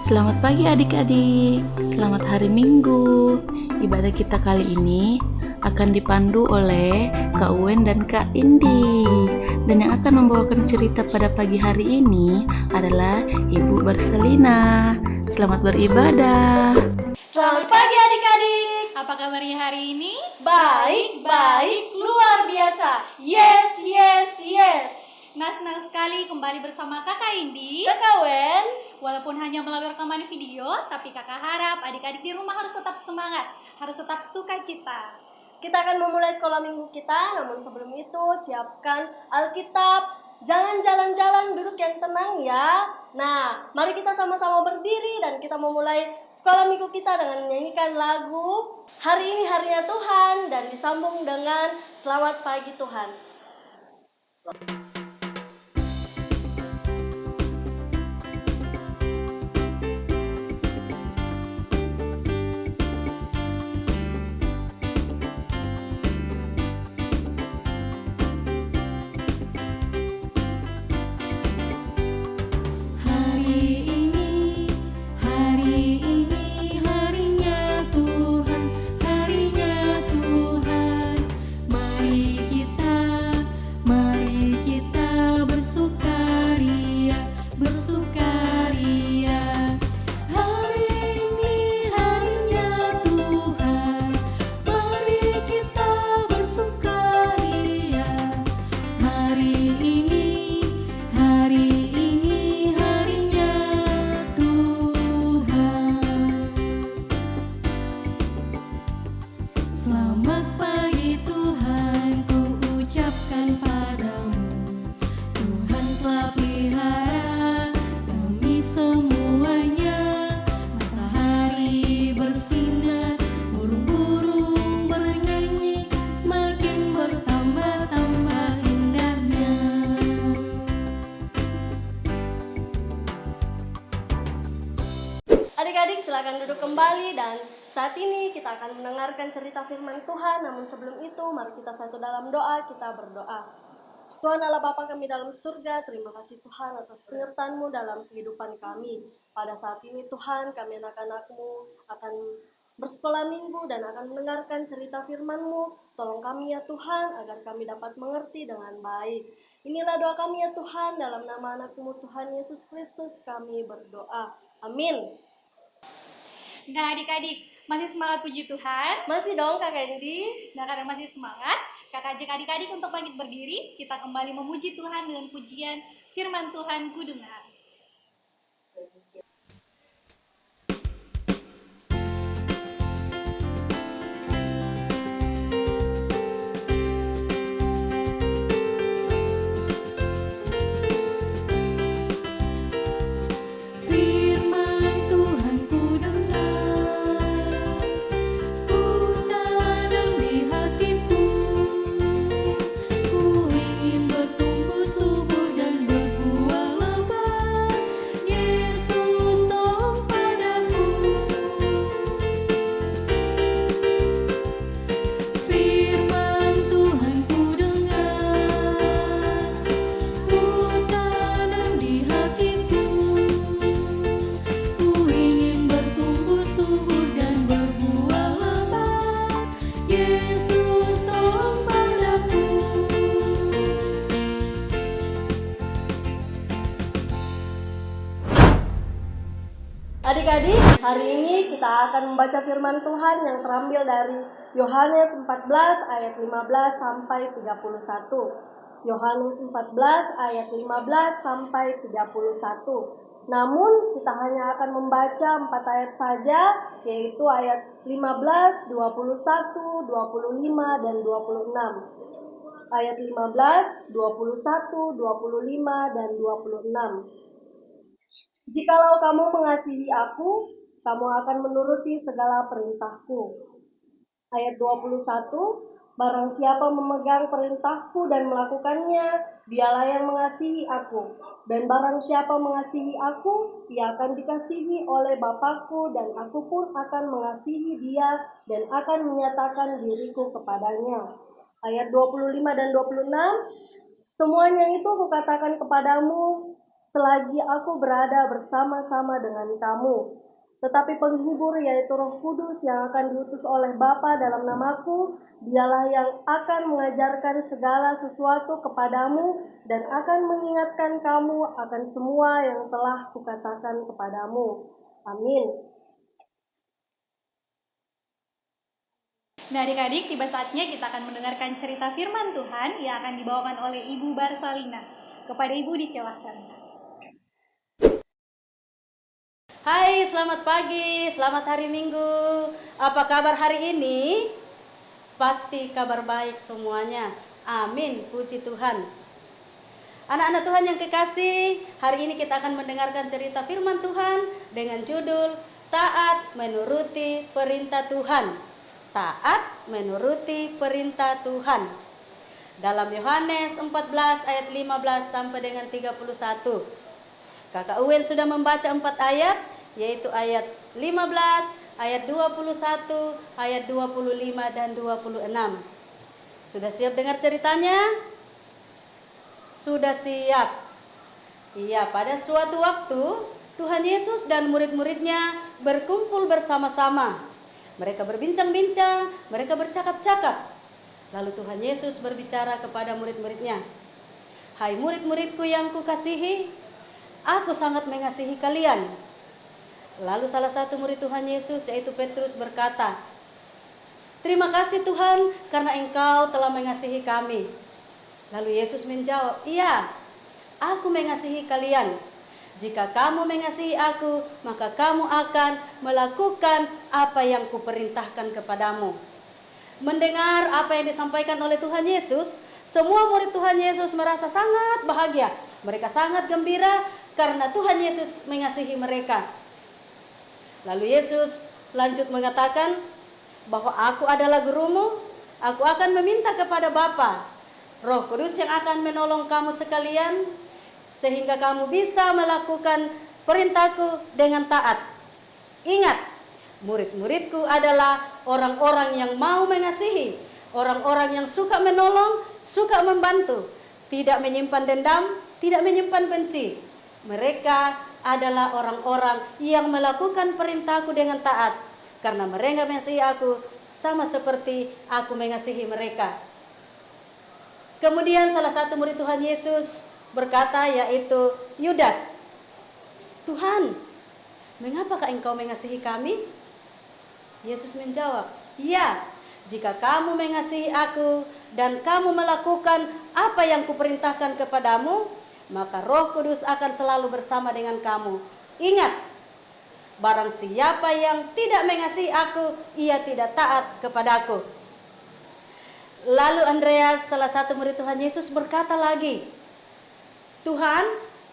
Selamat pagi adik-adik, selamat hari Minggu. Ibadah kita kali ini akan dipandu oleh Kak Uwen dan Kak Indi. Dan yang akan membawakan cerita pada pagi hari ini adalah Ibu Barcelina. Selamat beribadah. Selamat pagi adik-adik. Apa kabarnya hari ini? Baik, luar biasa. Yes. Nah, senang sekali kembali bersama Kakak Indi. Kakak Wen. Walaupun hanya melalui rekaman video, tapi kakak harap adik-adik di rumah harus tetap semangat, harus tetap sukacita. Kita akan memulai sekolah minggu kita, namun sebelum itu siapkan Alkitab. Jangan jalan-jalan, duduk yang tenang ya. Nah, mari kita sama-sama berdiri dan kita memulai sekolah minggu kita dengan menyanyikan lagu Hari Ini Harinya Tuhan dan disambung dengan Selamat Pagi Tuhan. Adik-adik silakan duduk kembali dan saat ini kita akan mendengarkan cerita firman Tuhan. Namun sebelum itu mari kita satu dalam doa, kita berdoa. Tuhan Allah Bapa kami dalam surga, terima kasih Tuhan atas penyertaan-Mu dalam kehidupan kami. Pada saat ini Tuhan, kami anak-anak-Mu akan bersekolah minggu dan akan mendengarkan cerita firman-Mu. Tolong kami ya Tuhan, agar kami dapat mengerti dengan baik. Inilah doa kami ya Tuhan, dalam nama anak-Mu Tuhan Yesus Kristus kami berdoa. Amin. Nah, adik-adik, masih semangat puji Tuhan? Masih dong Kak Indi. Nah, karena masih semangat, kakak ajak adik-adik untuk bangkit berdiri. Kita kembali memuji Tuhan dengan pujian firman Tuhan ku dengar. Adik-adik, hari ini kita akan membaca firman Tuhan yang terambil dari Yohanes 14 ayat 15 sampai 31. Yohanes 14 ayat 15 sampai 31. Namun kita hanya akan membaca 4 ayat saja, yaitu ayat 15, 21, 25 dan 26. Ayat 15, 21, 25 dan 26. Jikalau kamu mengasihi aku, kamu akan menuruti segala perintahku. Ayat 21, barang siapa memegang perintahku dan melakukannya, dialah yang mengasihi aku. Dan barang siapa mengasihi aku, ia akan dikasihi oleh Bapa-Ku, dan aku pun akan mengasihi dia dan akan menyatakan diriku kepadanya. Ayat 25 dan 26, semuanya itu kukatakan kepadamu selagi aku berada bersama-sama dengan kamu. Tetapi penghibur yaitu Roh Kudus yang akan diutus oleh Bapa dalam namaku, dialah yang akan mengajarkan segala sesuatu kepadamu dan akan mengingatkan kamu akan semua yang telah kukatakan kepadamu. Amin. Nah adik-adik, tiba saatnya kita akan mendengarkan cerita firman Tuhan yang akan dibawakan oleh Ibu Barsalina. Kepada Ibu disilahkan. Hai, selamat pagi, selamat hari Minggu. Apa kabar hari ini? Pasti kabar baik semuanya. Amin, puji Tuhan. Anak-anak Tuhan yang kekasih, hari ini kita akan mendengarkan cerita firman Tuhan dengan judul Taat Menuruti Perintah Tuhan. Taat menuruti perintah Tuhan. Dalam Yohanes 14 ayat 15 sampai dengan 31. Kakak Uwen sudah membaca 4 ayat, yaitu ayat 15, ayat 21, ayat 25 dan 26. Sudah siap dengar ceritanya? Sudah siap. Iya, pada suatu waktu Tuhan Yesus dan murid-muridnya berkumpul bersama-sama. Mereka berbincang-bincang, mereka bercakap-cakap. Lalu Tuhan Yesus berbicara kepada murid-muridnya. Hai murid-muridku yang kukasihi, aku sangat mengasihi kalian. Lalu salah satu murid Tuhan Yesus yaitu Petrus berkata, terima kasih Tuhan karena Engkau telah mengasihi kami. Lalu Yesus menjawab, iya, aku mengasihi kalian. Jika kamu mengasihi aku, maka kamu akan melakukan apa yang kuperintahkan kepadamu. Mendengar apa yang disampaikan oleh Tuhan Yesus, semua murid Tuhan Yesus merasa sangat bahagia. Mereka sangat gembira karena Tuhan Yesus mengasihi mereka. Lalu Yesus lanjut mengatakan bahwa aku adalah gurumu, aku akan meminta kepada Bapa, Roh Kudus yang akan menolong kamu sekalian, sehingga kamu bisa melakukan perintahku dengan taat. Ingat, murid-muridku adalah orang-orang yang mau mengasihi, orang-orang yang suka menolong, suka membantu, tidak menyimpan dendam, tidak menyimpan benci. Mereka adalah orang-orang yang melakukan perintahku dengan taat, karena mereka mengasihi aku sama seperti aku mengasihi mereka. Kemudian salah satu murid Tuhan Yesus berkata, yaitu Yudas, Tuhan, mengapakah engkau mengasihi kami? Yesus menjawab, ya, jika kamu mengasihi aku dan kamu melakukan apa yang kuperintahkan kepadamu, maka Roh Kudus akan selalu bersama dengan kamu. Ingat, barang siapa yang tidak mengasihi aku, ia tidak taat kepadaku. Lalu Andreas, salah satu murid Tuhan Yesus berkata lagi, Tuhan,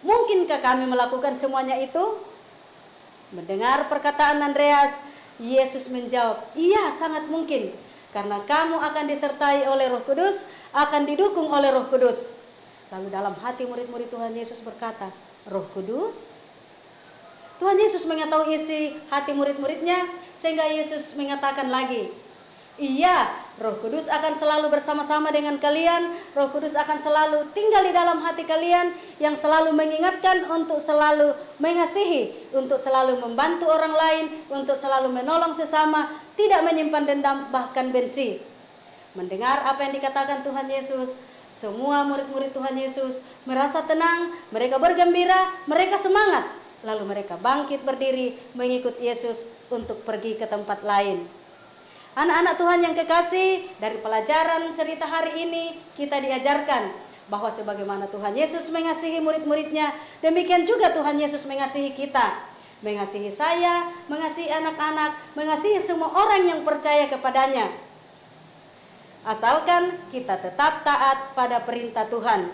mungkinkah kami melakukan semuanya itu? Mendengar perkataan Andreas, Yesus menjawab, iya, sangat mungkin. Karena kamu akan disertai oleh Roh Kudus, akan didukung oleh Roh Kudus. Lalu dalam hati murid-murid Tuhan Yesus berkata, Roh Kudus? Tuhan Yesus mengetahui isi hati murid-muridnya, sehingga Yesus mengatakan lagi, iya, Roh Kudus akan selalu bersama-sama dengan kalian. Roh Kudus akan selalu tinggal di dalam hati kalian, yang selalu mengingatkan untuk selalu mengasihi, untuk selalu membantu orang lain, untuk selalu menolong sesama, tidak menyimpan dendam bahkan benci. Mendengar apa yang dikatakan Tuhan Yesus, semua murid-murid Tuhan Yesus merasa tenang, mereka bergembira, mereka semangat. Lalu mereka bangkit berdiri mengikut Yesus untuk pergi ke tempat lain. Anak-anak Tuhan yang kekasih, dari pelajaran cerita hari ini kita diajarkan bahwa sebagaimana Tuhan Yesus mengasihi murid-muridnya, demikian juga Tuhan Yesus mengasihi kita. Mengasihi saya, mengasihi anak-anak, mengasihi semua orang yang percaya kepadanya. Asalkan kita tetap taat pada perintah Tuhan.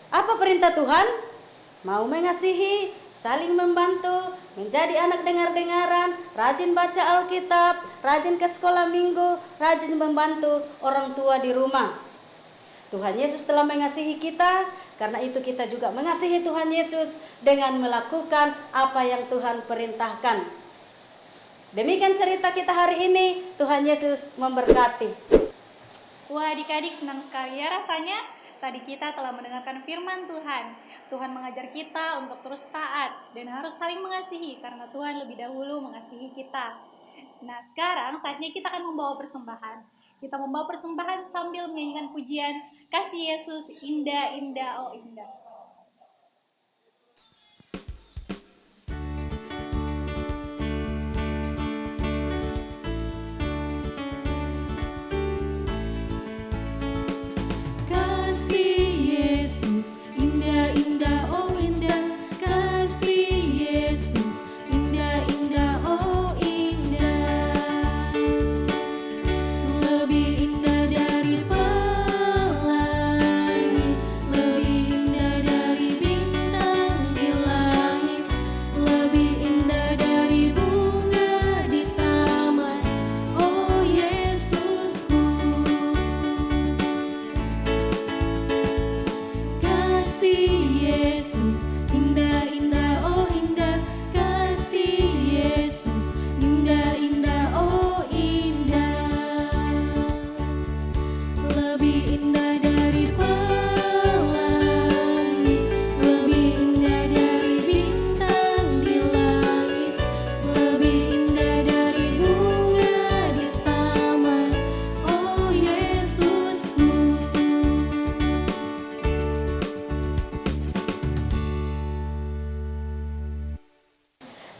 Apa perintah Tuhan? Mau mengasihi, saling membantu, menjadi anak dengar-dengaran, rajin baca Alkitab, rajin ke sekolah minggu, rajin membantu orang tua di rumah. Tuhan Yesus telah mengasihi kita, karena itu kita juga mengasihi Tuhan Yesus dengan melakukan apa yang Tuhan perintahkan. Demikian cerita kita hari ini. Tuhan Yesus memberkati. Wah adik-adik, senang sekali ya rasanya tadi kita telah mendengarkan firman Tuhan. Tuhan mengajar kita untuk terus taat dan harus saling mengasihi karena Tuhan lebih dahulu mengasihi kita. Nah, sekarang saatnya kita akan membawa persembahan. Kita membawa persembahan sambil menyanyikan pujian Kasih Yesus Indah, Indah, Oh Indah.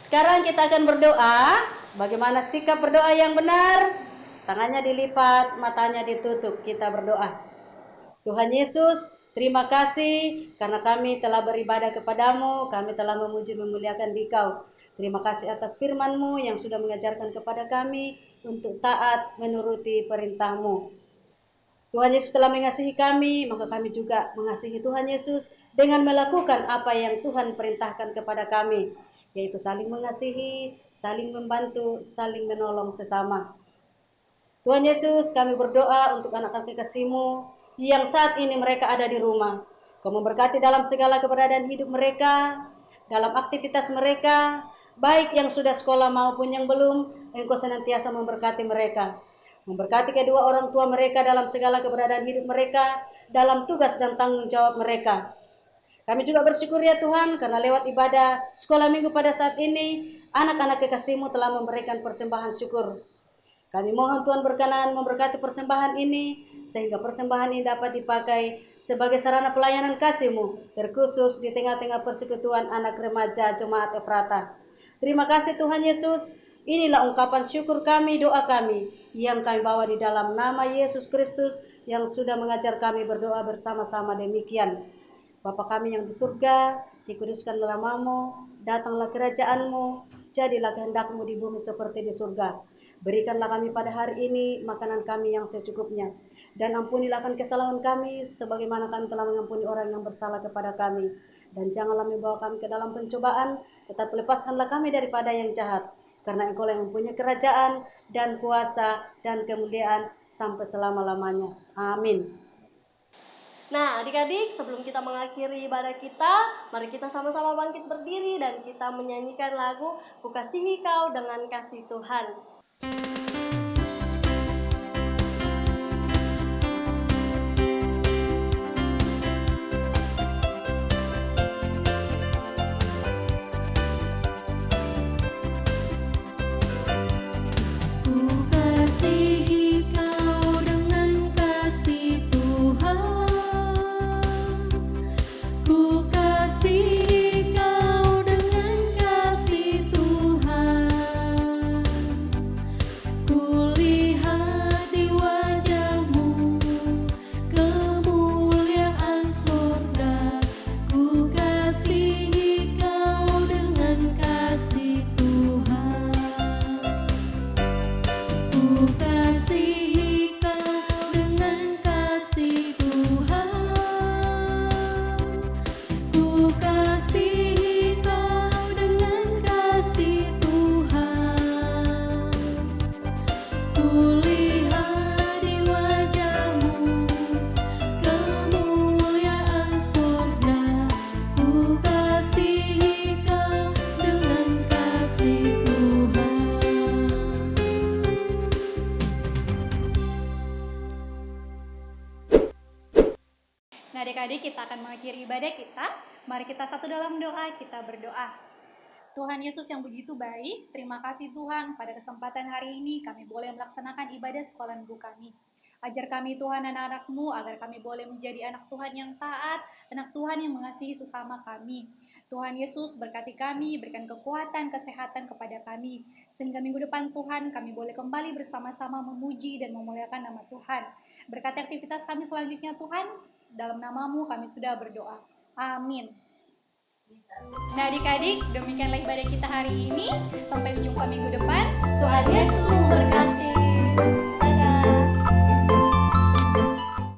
Sekarang kita akan berdoa. Bagaimana sikap berdoa yang benar? Tangannya dilipat, matanya ditutup. Kita berdoa. Tuhan Yesus, terima kasih karena kami telah beribadah kepadamu. Kami telah memuji memuliakan Dikau. Terima kasih atas firman-Mu yang sudah mengajarkan kepada kami untuk taat menuruti perintah-Mu. Tuhan Yesus telah mengasihi kami, maka kami juga mengasihi Tuhan Yesus dengan melakukan apa yang Tuhan perintahkan kepada kami, yaitu saling mengasihi, saling membantu, saling menolong sesama. Tuhan Yesus, kami berdoa untuk anak-anak kekasih-Mu yang saat ini mereka ada di rumah. Kau memberkati dalam segala keberadaan hidup mereka, dalam aktivitas mereka, baik yang sudah sekolah maupun yang belum. Engkau senantiasa memberkati mereka. Memberkati kedua orang tua mereka dalam segala keberadaan hidup mereka, dalam tugas dan tanggung jawab mereka. Kami juga bersyukur ya Tuhan, karena lewat ibadah sekolah minggu pada saat ini, anak-anak kekasih-Mu telah memberikan persembahan syukur. Kami mohon Tuhan berkenan memberkati persembahan ini, sehingga persembahan ini dapat dipakai sebagai sarana pelayanan kasih-Mu, terkhusus di tengah-tengah persekutuan anak remaja Jemaat Efrata. Terima kasih Tuhan Yesus. Inilah ungkapan syukur kami, doa kami, yang kami bawa di dalam nama Yesus Kristus, yang sudah mengajar kami berdoa bersama-sama demikian. Bapa kami yang di surga, dikuduskanlah namamu, datanglah kerajaan-Mu, jadilah kehendak-Mu di bumi seperti di surga. Berikanlah kami pada hari ini makanan kami yang secukupnya, dan ampunilah kesalahan kami, sebagaimana kami telah mengampuni orang yang bersalah kepada kami. Dan janganlah membawa kami ke dalam pencobaan, tetapi lepaskanlah kami daripada yang jahat. Karena Engkau yang mempunyai kerajaan dan kuasa dan kemuliaan sampai selama-lamanya. Amin. Nah, adik-adik, sebelum kita mengakhiri ibadah kita, mari kita sama-sama bangkit berdiri dan kita menyanyikan lagu Ku Kasihi Kau dengan Kasih Tuhan. Ku adik-adik, kita akan mengakhiri ibadah kita. Mari kita satu dalam doa, kita berdoa. Tuhan Yesus yang begitu baik, terima kasih Tuhan pada kesempatan hari ini kami boleh melaksanakan ibadah sekolah minggu kami. Ajar kami Tuhan anak-anak-Mu agar kami boleh menjadi anak Tuhan yang taat, anak Tuhan yang mengasihi sesama kami. Tuhan Yesus berkati kami, berikan kekuatan, kesehatan kepada kami. Sehingga minggu depan Tuhan kami boleh kembali bersama-sama memuji dan memuliakan nama Tuhan. Berkati aktivitas kami selanjutnya Tuhan, dalam nama-Mu kami sudah berdoa. Amin. Nah adik-adik, demikianlah ibadah kita hari ini. Sampai berjumpa minggu depan. Tuhan Yesus memberkati.